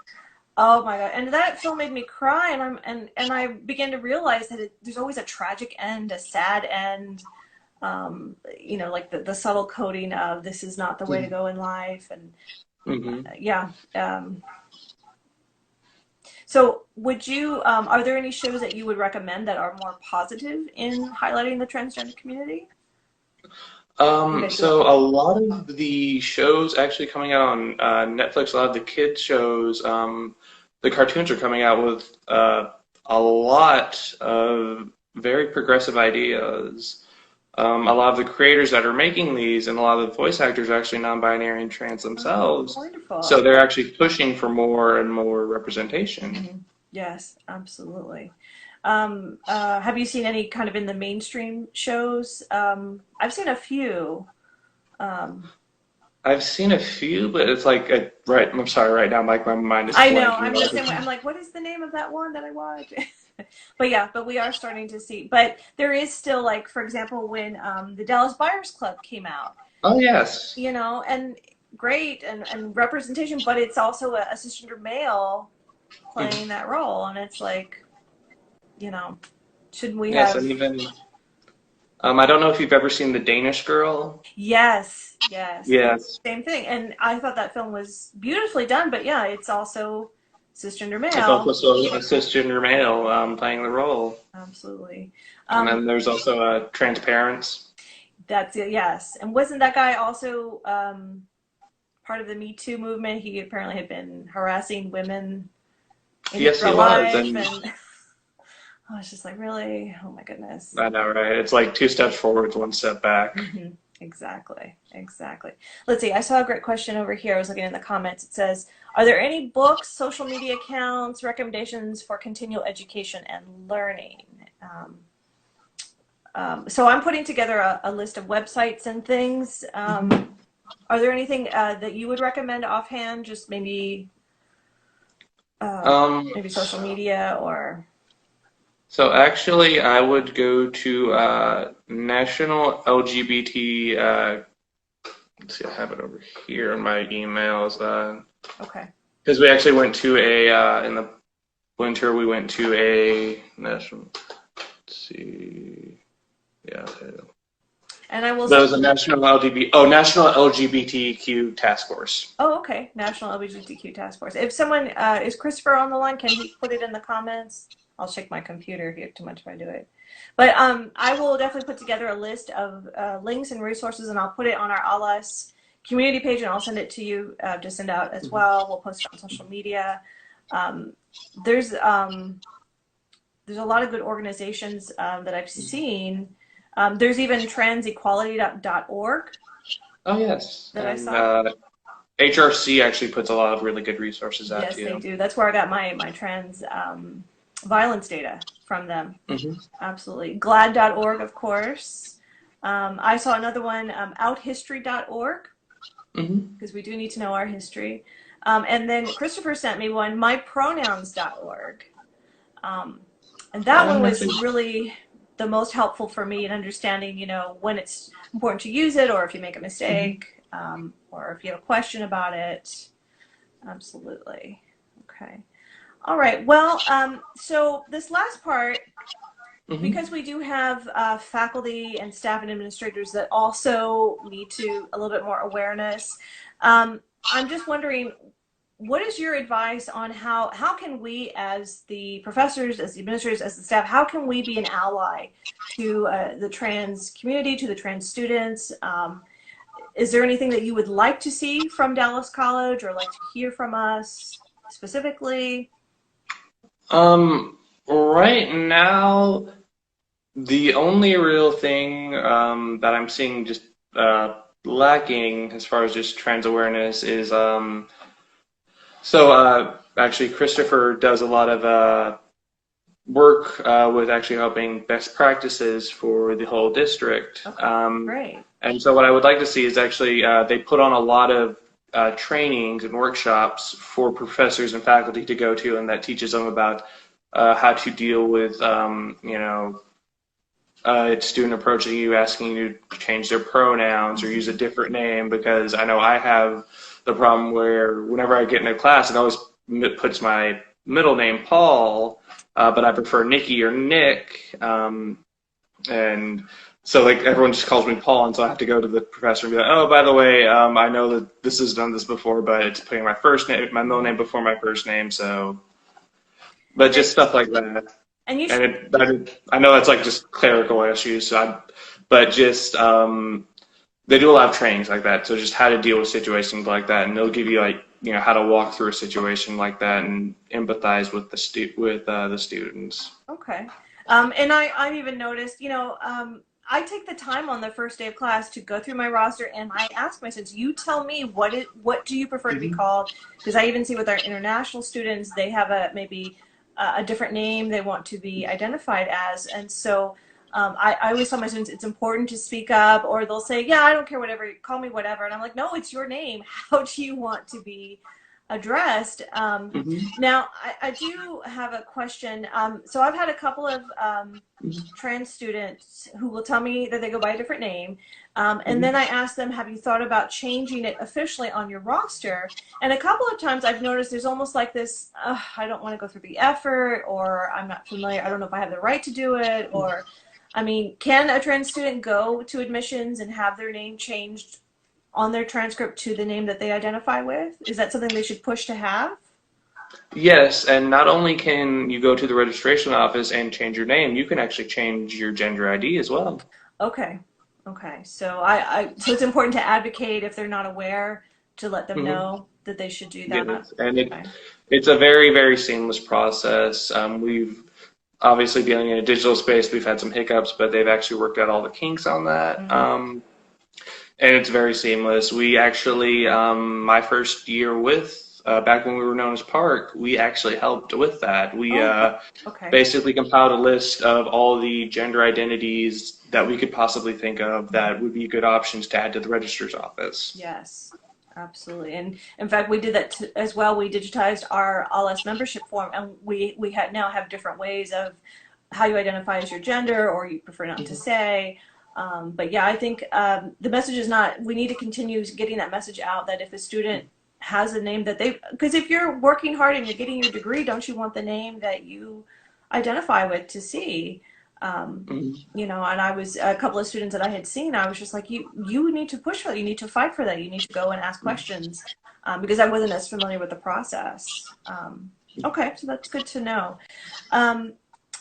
Oh my God. And that film made me cry, and I began to realize that there's always a tragic end, a sad end, like the subtle coding of this is not the way to go in life. And Hmm. yeah. So are there any shows that you would recommend that are more positive in highlighting the transgender community? That you So a lot of the shows actually coming out on Netflix, a lot of the kids shows, the cartoons are coming out with a lot of very progressive ideas. A lot of the creators that are making these and a lot of the voice actors are actually non-binary and trans Oh, themselves. So wonderful. they're actually pushing for more and more representation. Hmm. Yes, absolutely. Have you seen any kind of in the mainstream shows? I've seen a few. Um, I've seen a few, but it's like, right, I'm sorry, right now, like my mind is I know, blanking I'm the on same way. it. I'm like, what is the name of that one that I watch? But yeah, but we are starting to see. But there is still, like, for example, when the Dallas Buyers Club came out, Oh, yes. and great and representation, but it's also a cisgender male playing that role, and it's like, you know, shouldn't we Yes, have? and even I don't know if you've ever seen The Danish Girl. Yes, yes, and Yes, same thing. And I thought that film was beautifully done, but yeah, it's also cisgender it's also male. a cisgender male playing the role, Absolutely. and Um, then there's also Transparents. that's it, yes. And wasn't that guy also part of the Me Too movement? He apparently had been harassing women in his Yes, he real was, life, and and I was just like, really? Oh my goodness. I know, right? It's like two steps forward, one step back. Hmm. Exactly, exactly. Let's see. I saw a great question over here. I was looking in the comments. It says, "Are there any books, social media accounts, recommendations for continual education and learning?" So I'm putting together a list of websites and things. Are there anything that you would recommend offhand? Just uh, Um, maybe social media or so actually, I would go to National LGBT. Let's see, I have it over here in my emails. okay. Because we actually went to a in the winter, we went to a national. Let's see. Yeah, okay. And I will. That was a National LGBTQ task force. Oh, okay. National LGBTQ Task Force. If someone is Christopher on the line, can he put it in the comments? I'll shake my computer if you have too much if I do it. But I will definitely put together a list of links and resources, and I'll put it on our ALAS community page, and I'll send it to you to send out as well. We'll post it on social media. Um, there's a lot of good organizations that I've seen There's even transequality.org Oh, yes. that I And saw. HRC actually puts a lot of really good resources out Yes, they too. do. That's where I got my trans violence data from them. Hmm. Absolutely. Glad.org, of course. I saw another one, outhistory.org, Hmm. because we do need to know our history. And then Christopher sent me one, mypronouns.org. Um, and I that one haven't was actually. really the most helpful for me in understanding, when it's important to use it, or if you make a Mhm. mistake, or if you have a question about it. Absolutely. Okay. All right. Well, so this last part, Hmm. because we do have faculty and staff and administrators that also need to a little bit more awareness, I'm just wondering, what is your advice on how can we, as the professors, as the administrators, as the staff, how can we be an ally to the trans community, to the trans students? Is there anything that you would like to see from Dallas College, or like to hear from us specifically? Right now, the only real thing that I'm seeing just lacking as far as just trans awareness is actually Christopher does a lot of work with actually helping best practices for the whole district. Okay, great. And so what I would like to see is actually they put on a lot of trainings and workshops for professors and faculty to go to, and that teaches them about how to deal with, a student approaching you asking you to change their pronouns or use a different name, because I know I have the problem where whenever I get in a class, it always puts my middle name Paul, but I prefer Nikki or Nick. And so like everyone just calls me Paul, and so I have to go to the professor and be like, oh, by the way, I know that this has done this before, but it's putting my first name, my middle name before my first name, so, but And, just stuff like that. and you And I know that's like just clerical issues, but just they do a lot of trainings like that, so just how to deal with situations like that, and they'll give you like how to walk through a situation like that and empathize with the students. Okay. And I've even noticed, I take the time on the first day of class to go through my roster, and I ask my students, you tell me what do you prefer to be Hmm. called? Because I even see with our international students, they have maybe a different name they want to be identified as. And so I always tell my students it's important to speak up, or they'll say, yeah, I don't care, whatever, call me whatever. And I'm like, no, it's your name. How do you want to be addressed? Hmm. Now, I do have a question. So I've had a couple of trans students who will tell me that they go by a different name. And then Hmm. I ask them, have you thought about changing it officially on your roster? And a couple of times I've noticed there's almost like this, I don't want to go through the effort, or I'm not familiar, I don't know if I have the right to do it, or, I mean, can a trans student go to admissions and have their name changed on their transcript to the name that they identify with? Is that something they should push to have? Yes, and not only can you go to the registration office and change your name, you can actually change your gender ID as well. Okay. Okay. So so it's important to advocate if they're not aware, to let them Hmm. know that they should do that. Yes, and Okay. it's a very, very seamless process. We've obviously dealing in a digital space, we've had some hiccups, but they've actually worked out all the kinks on that. Hmm. And it's very seamless. We actually, my first year back when we were known as Park, we actually helped with that. We Oh, good. Okay. basically compiled a list of all the gender identities that we could possibly think of that would be good options to add to the registrar's office. Yes. Absolutely. And in fact, we did that as well. We digitized our LS membership form, and we now have different ways of how you identify as your gender, or you prefer not to say. But yeah, I think the message is not, we need to continue getting that message out that if a student has a name that because if you're working hard and you're getting your degree, don't you want the name that you identify with to see? Um, Mhm. and I was a couple of students that I had seen, I was just like, you need to push for that. You need to fight for that. You need to go and ask questions, because I wasn't as familiar with the process. Okay, so that's good to know. Um,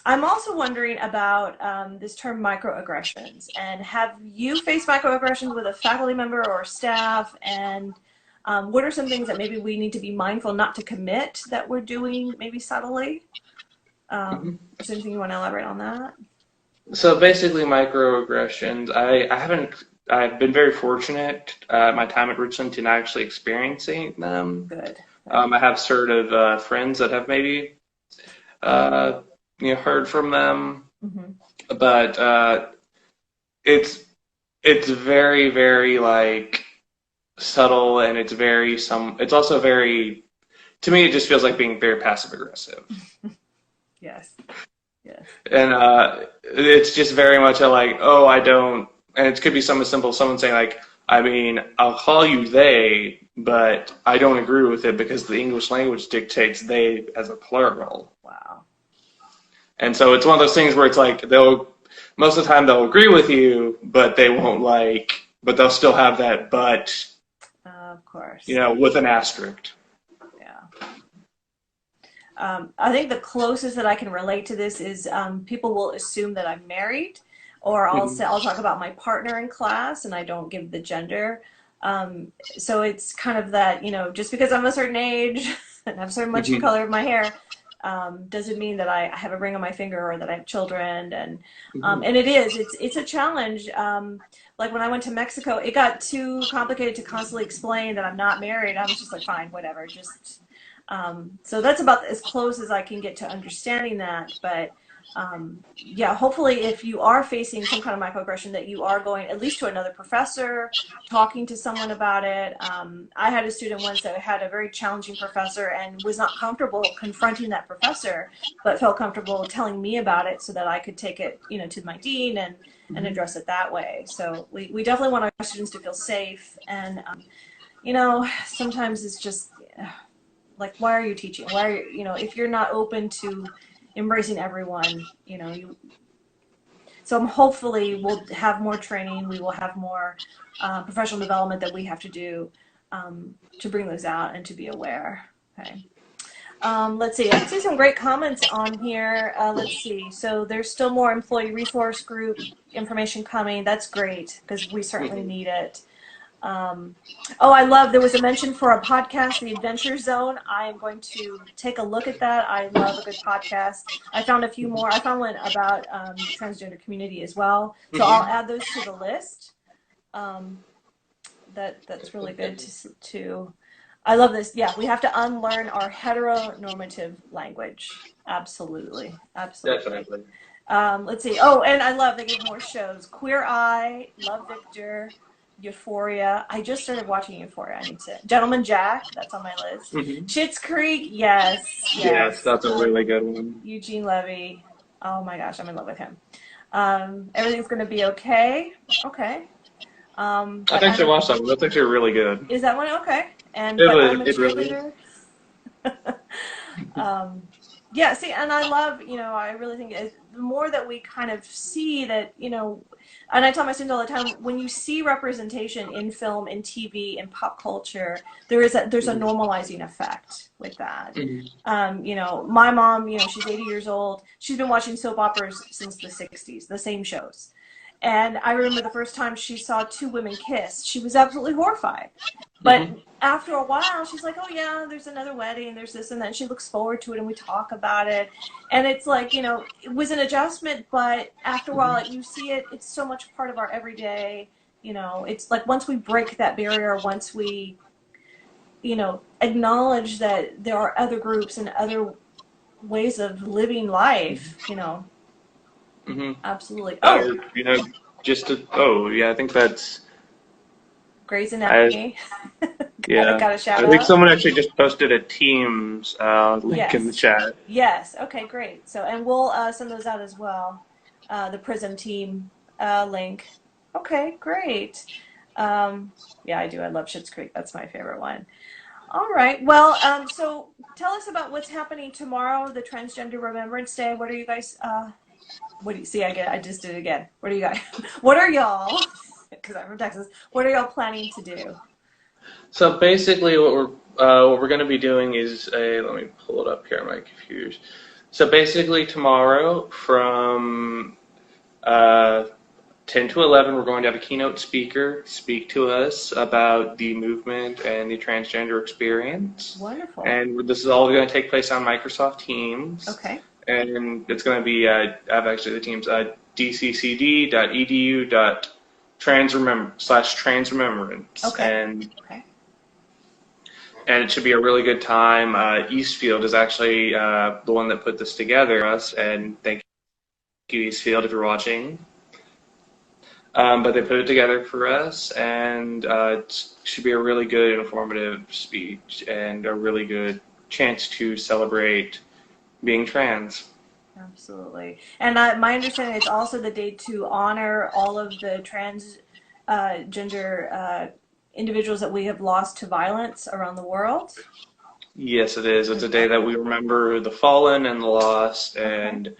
I'm also wondering about this term microaggressions, and have you faced microaggressions with a faculty member or staff? And what are some things that maybe we need to be mindful not to commit that we're doing maybe subtly? Mhm. Is there anything you want to elaborate on that? So basically, microaggressions. I've been very fortunate my time at Richland to not actually experiencing them. Good. I have sort of friends that have maybe uh, heard from them, Hmm. but it's it's very, very like subtle, and it's also very, to me, it just feels like being very passive aggressive. Yes. Yes. And it's just very much a like, oh, I don't, and it could be something simple, someone saying like, I mean, I'll call you they, but I don't agree with it because the English language dictates they as a plural. Wow. And so it's one of those things where it's like most of the time they'll agree with you, but they won't but they'll still have that but, Of course. with an asterisk. Yeah. I think the closest that I can relate to this is people will assume that I'm married, or I'll talk about my partner in class, and I don't give the gender. So it's kind of that, just because I'm a certain age and have so much Hmm. color of my hair, doesn't mean that I have a ring on my finger or that I have children. And it's a challenge. Like when I went to Mexico, it got too complicated to constantly explain that I'm not married. I was just like, fine, whatever, just. So that's about as close as I can get to understanding that. But yeah, hopefully, if you are facing some kind of microaggression, that you are going at least to another professor, talking to someone about it. I had a student once that had a very challenging professor and was not comfortable confronting that professor, but felt comfortable telling me about it so that I could take it, to my dean and address it that way. So we definitely want our students to feel safe. And sometimes it's just like, why are you teaching? Why are if you're not open to embracing everyone, so hopefully we'll have more training. We will have more professional development that we have to do to bring those out and to be aware. Okay. Let's see. I see some great comments on here. Let's see. So there's still more employee resource group information coming. That's great because we certainly Hmm. need it. Um, I love, there was a mention for a podcast, The Adventure Zone. I am going to take a look at that. I love a good podcast. I found a few more. I found one about the transgender community as well. So I'll Hmm. add those to the list. Um, that's really good to. I love this. Yeah, we have to unlearn our heteronormative language. Absolutely. Absolutely. Definitely. Let's see. Oh, and I love they gave more shows. Queer Eye, Love Victor, Euphoria. I just started watching Euphoria. I need to. Gentleman Jack, that's on my list. Hmm. Schitt's Creek, yes, Yes, yes. that's a really good one. Eugene Levy. Oh my gosh, I'm in love with him. Everything's gonna be okay. Okay. I've But actually watched that one. That's actually really good. is that one okay? And It but was, I'm a it really is. cheerleader. um, yeah, see, and I love, I really think the more that we kind of see that, and I tell my students all the time, when you see representation in film, in TV, in pop culture, there's a normalizing effect with that. Mhm. My mom, she's 80 years old. She's been watching soap operas since the 60s, the same shows. And I remember the first time she saw two women kiss, she was absolutely horrified. But Mhm. after a while, she's like, oh, yeah, there's another wedding, there's this and that. And she looks forward to it, and we talk about it. And it's like, it was an adjustment, but after a while, you see it, it's so much part of our everyday. It's like once we break that barrier, once we, acknowledge that there are other groups and other ways of living life, Mhm. absolutely. Uh, Oh, you know, oh yeah, I think that's Grey's I Anatomy. yeah. Got a shout I think out. someone actually just posted a Teams link in the Yes. chat. Yes. Okay, great. So, and we'll send those out as well. The Prism team link. Okay, great. Yeah, I do. I love Schitt's Creek. That's my favorite one. All right. Well, so tell us about what's happening tomorrow, the Transgender Remembrance Day. What are you guys? What do you see? I just did it again. What are you guys? What are y'all? Because I'm from Texas. What are y'all planning to do? So basically, what we're going to be doing is let me pull it up here on my computers. So basically, tomorrow from uh, 10 to 11, we're going to have a keynote speaker speak to us about the movement and the transgender experience. Wonderful. And this is all going to take place on Microsoft Teams. Okay. And it's going to be, I have actually the teams, dccd.edu.transremembrance. Okay. And it should be a really good time. Eastfield is actually the one that put this together, us, and thank you, Eastfield, if you're watching. But they put it together for us, and it should be a really good, informative speech and a really good chance to celebrate being trans. Absolutely. And my understanding it's also the day to honor all of the transgender individuals that we have lost to violence around the world. Yes, it is. It's a day that we remember the fallen and the lost, and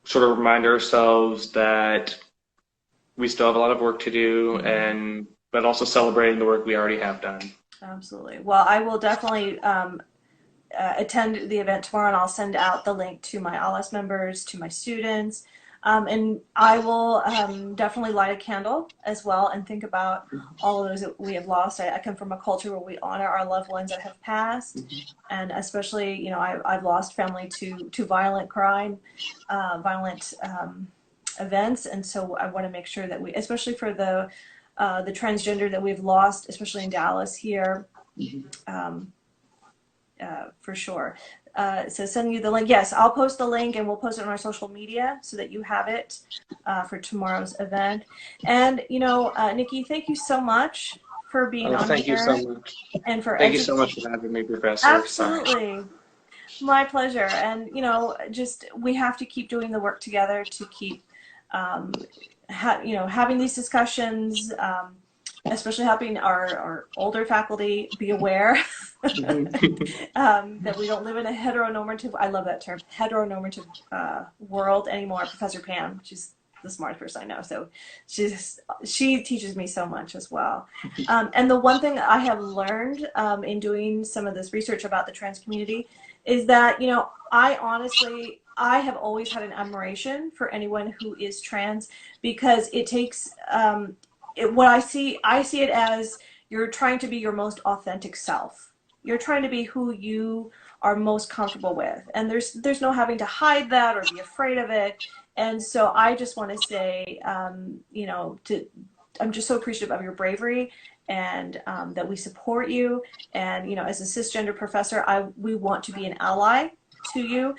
sort of remind ourselves that we still have a lot of work to do, but also celebrating the work we already have done. Absolutely. Well, I will definitely attend the event tomorrow, and I'll send out the link to my LS members, to my students, and I will definitely light a candle as well and think about all of those that we have lost. I come from a culture where we honor our loved ones that have passed, and especially, you know, I've lost family to violent crime, violent events, and so I want to make sure that we, especially for the transgender that we've lost, especially in Dallas here, for sure. So sending you the link. Yes, I'll post the link, and we'll post it on our social media so that you have it for tomorrow's event. And, you know, Nikki, thank you so much for being on thank here. You so much. And for thank you so much for having me, Professor. Absolutely. My pleasure. And, you know, just we have to keep doing the work together to keep, you know, having these discussions, especially helping our older faculty be aware that we don't live in a heteronormative, I love that term, heteronormative world anymore. Professor Pam, she's the smartest person I know, so she teaches me so much as well. And the one thing I have learned in doing some of this research about the trans community is that, you know, I have always had an admiration for anyone who is trans, because it takes, what I see it as you're trying to be your most authentic self. You're trying to be who you are most comfortable with. And there's no having to hide that or be afraid of it. And so I just want to say, you know, I'm just so appreciative of your bravery, and that we support you. And, you know, as a cisgender professor, we want to be an ally to you.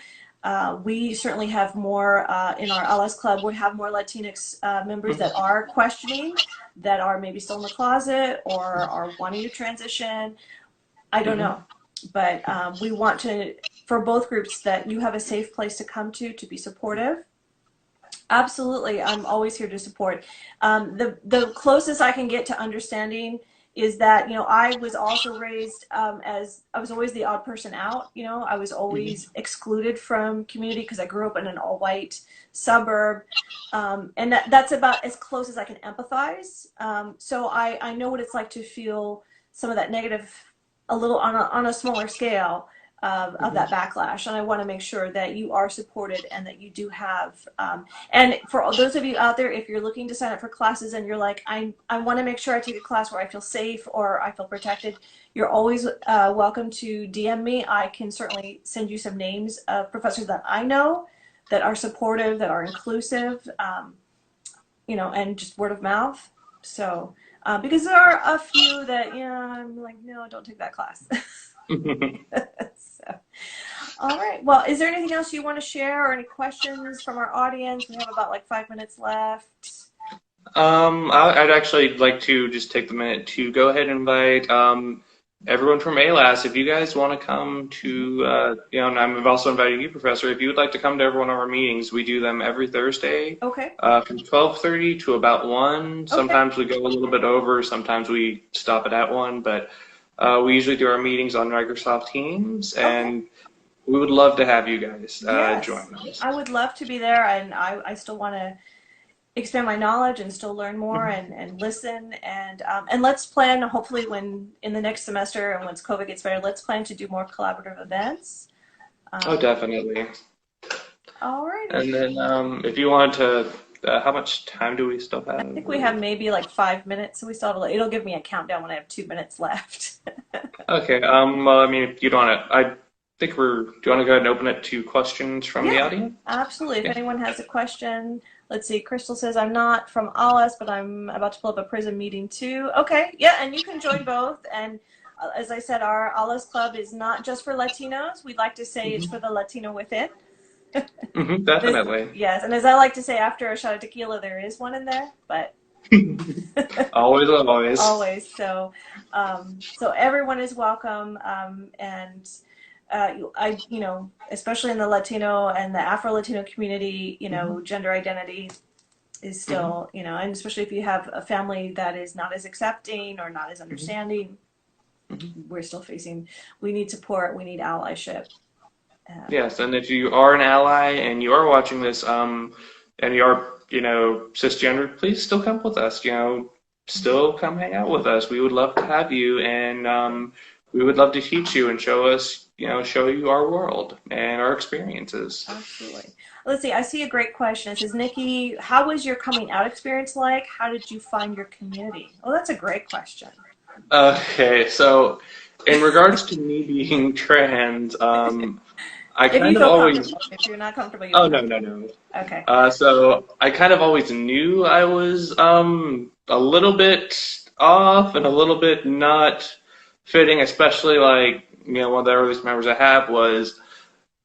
We certainly have more in our LS club. We have more Latinx members that are questioning, that are maybe still in the closet or are wanting to transition. I don't know, but we want to, for both groups, that you have a safe place to come to be supportive. Absolutely, I'm always here to support. The closest I can get to understanding is that, you know, I was also raised as, I was always the odd person out, you know, I was always excluded from community because I grew up in an all-white suburb, and that's about as close as I can empathize. So I know what it's like to feel some of that negative, a little on a smaller scale, of that backlash, and I want to make sure that you are supported and that you do have, and for those of you out there, if you're looking to sign up for classes and you're like, I want to make sure I take a class where I feel safe or I feel protected, you're always welcome to DM me. I can certainly send you some names of professors that I know that are supportive, that are inclusive, you know, and just word of mouth. So because there are a few that, yeah, I'm like, no, don't take that class. So, all right. Well, is there anything else you want to share or any questions from our audience? We have about like 5 minutes left. I'd actually like to just take the minute to go ahead and invite everyone from ALAS. If you guys want to come to, you know, and I've also invited you, Professor, if you would like to come to every one of our meetings, we do them every Thursday. Okay. From 12:30 to about 1. Sometimes we go a little bit over, sometimes we stop it at 1, but we usually do our meetings on Microsoft Teams, and we would love to have you guys join us. I would love to be there, and I still want to expand my knowledge and still learn more and listen, and let's plan, hopefully when in the next semester and once COVID gets better, let's plan to do more collaborative events. Oh, definitely. All right. And then if you want to, how much time do we still have? I think we have maybe like 5 minutes, so we still have, it'll give me a countdown when I have 2 minutes left. Okay. Well, I mean, if you don't want to, I think do you want to go ahead and open it to questions from the audience? Absolutely. If anyone has a question, Let's see. Crystal says, I'm not from ALAS, but I'm about to pull up a Prism meeting too. Okay. Yeah. And you can join both. And as I said, our ALAS club is not just for Latinos. We'd like to say it's for the Latino within. Definitely. Yes. And as I like to say, after a shot of tequila, there is one in there, but Always, always. always. So everyone is welcome. And especially in the Latino and the Afro-Latino community, gender identity is still, and especially if you have a family that is not as accepting or not as understanding, we need support, we need allyship. Yes, and if you are an ally and you are watching this, and you are, cisgendered, please still come with us, still come hang out with us. We would love to have you, and we would love to teach you and show you our world and our experiences. Absolutely. Let's see, I see a great question. It says, Nikki, how was your coming out experience like? How did you find your community? Oh, that's a great question. Okay, so in regards to me being trans, I If you kind of feel always. comfortable. If you're not comfortable, you Oh, don't no, have no, no. to. Okay. So I kind of always knew I was a little bit off and a little bit not fitting, especially like, one of the earliest memories I have was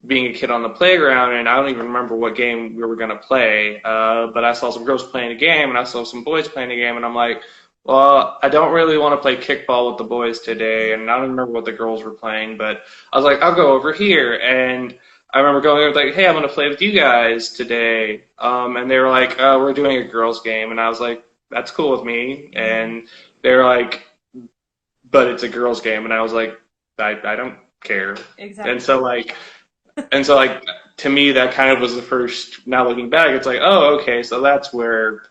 being a kid on the playground, and I don't even remember what game we were going to play, but I saw some girls playing a game, and I saw some boys playing a game, and I'm like, well, I don't really want to play kickball with the boys today, and I don't remember what the girls were playing, but I was like, I'll go over here, and I remember going over like, hey, I'm going to play with you guys today, and they were like, oh, we're doing a girls game, and I was like, that's cool with me, and they were like, but it's a girls game, and I was like, I don't care. Exactly. And so like to me that kind of was the first, now looking back, it's like, oh, okay, so that's where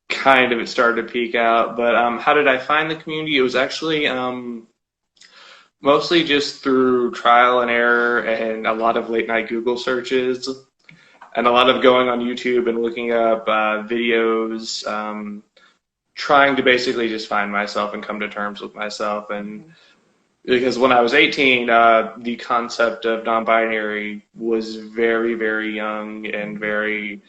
kind of it started to peak out. But how did I find the community? It was actually mostly just through trial and error and a lot of late night Google searches and a lot of going on YouTube and looking up videos, trying to basically just find myself and come to terms with myself. And because when I was 18, the concept of non-binary was very, very young and very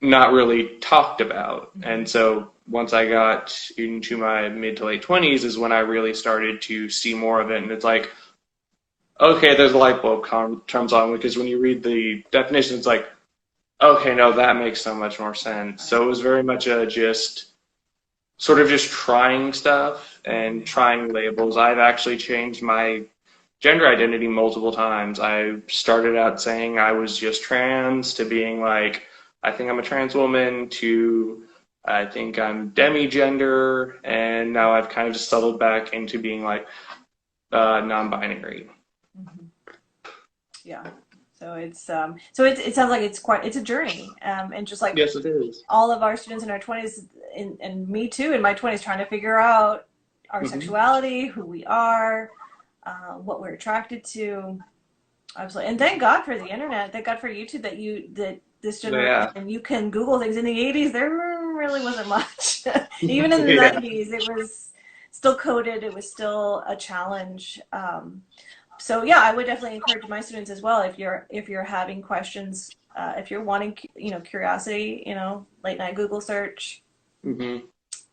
not really talked about. And so once I got into my mid to late 20s is when I really started to see more of it. And it's like, okay, there's a light bulb comes on, because when you read the definition, it's like, okay, no, that makes so much more sense. So it was very much just trying stuff and trying labels. I've actually changed my gender identity multiple times. I started out saying I was just trans to being like, I think I'm a trans woman, to I think I'm demigender, and now I've kind of just settled back into being like non-binary. Yeah. So it sounds like it's a journey, and just like Yes, it is. all of our students in our 20s, and me too in my 20s, trying to figure out our sexuality, who we are, what we're attracted to. Absolutely. And thank God for the internet. Thank God for YouTube that this generation, you can Google things. In the 80s, there really wasn't much. Even in the 90s, it was still coded. It was still a challenge. So yeah, I would definitely encourage my students as well. If you're having questions, if you're wanting, curiosity, late night Google search. Mm-hmm.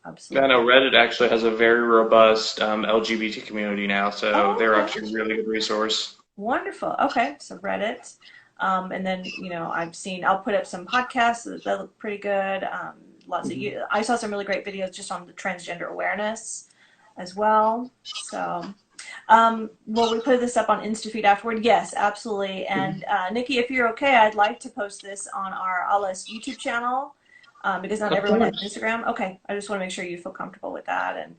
Absolutely. I know Reddit actually has a very robust LGBT community now, so they're actually a really good resource. Wonderful. Okay, so Reddit. And then, I'll put up some podcasts that look pretty good. I saw some really great videos just on the transgender awareness as well. So, will we put this up on InstaFeed afterward? Yes, absolutely. And Nikki, if you're okay, I'd like to post this on our ALAS YouTube channel, because not everyone has Instagram. Okay, I just want to make sure you feel comfortable with that. And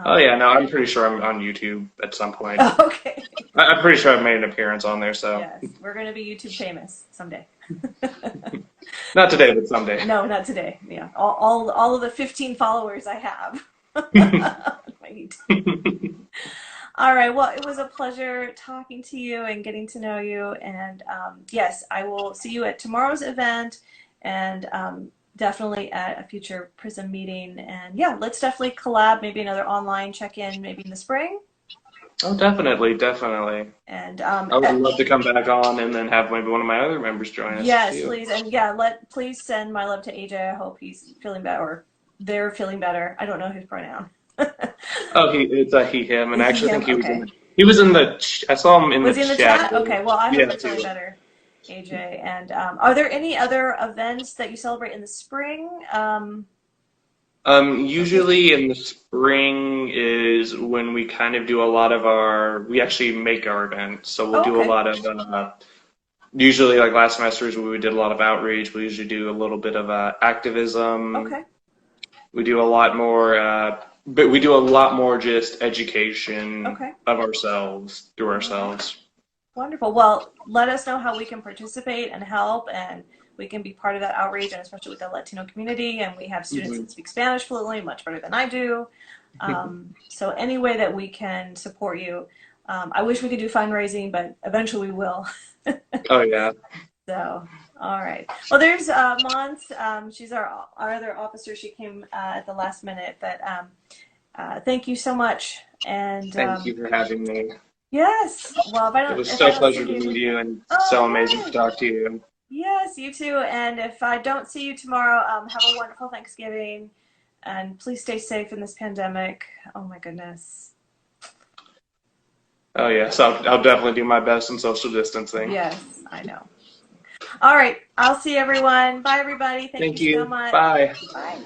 oh yeah, no, I'm pretty sure I'm on YouTube at some point. Okay. I'm pretty sure I've made an appearance on there, so. Yes, we're going to be YouTube famous someday. Not today, but someday. No, not today. Yeah, all of the 15 followers I have. All right, well, it was a pleasure talking to you and getting to know you. And yes, I will see you at tomorrow's event, and definitely at a future Prism meeting. And yeah, let's definitely collab, maybe another online check-in, maybe in the spring. Oh, definitely, definitely. And I would love to come back on and then have maybe one of my other members join us yes, too. please, and yeah, please send my love to AJ. I hope he's feeling better, or they're feeling better. I don't know his pronoun. Oh, it's a he, him, and I He, actually think him. Okay. he was in I saw him in the Was he in the chat. chat? Okay. Well, I hope Yeah, you're feeling too. better, AJ. And are there any other events that you celebrate in the spring? Usually in the spring is when we kind of do a lot of we actually make our events. So we'll Oh, do a okay. lot of, usually like last semesters we did a lot of outreach. We usually do a little bit of activism. Okay. We do a lot more, but we do a lot more just education Okay. of ourselves through Okay. ourselves. Wonderful. Well, let us know how we can participate and help, and we can be part of that outreach, and especially with the Latino community. And we have students Hmm. that speak Spanish fluently, much better than I do. So any way that we can support you. I wish we could do fundraising, but eventually we will. Oh yeah. So, all right. Well, there's Mons. She's our other officer. She came at the last minute, but thank you so much. And Thank you for having me. yes. Well, It was if I so don't see pleasure to you, meet you and so oh amazing to yes, talk to you. yes, you too. And if I don't see you tomorrow, have a wonderful Thanksgiving, and please stay safe in this pandemic. Oh my goodness. Oh yes, I'll definitely do my best in social distancing. Yes, I know. All right. I'll see everyone. Bye, everybody. Thank you Thank so you. much. Bye. Bye.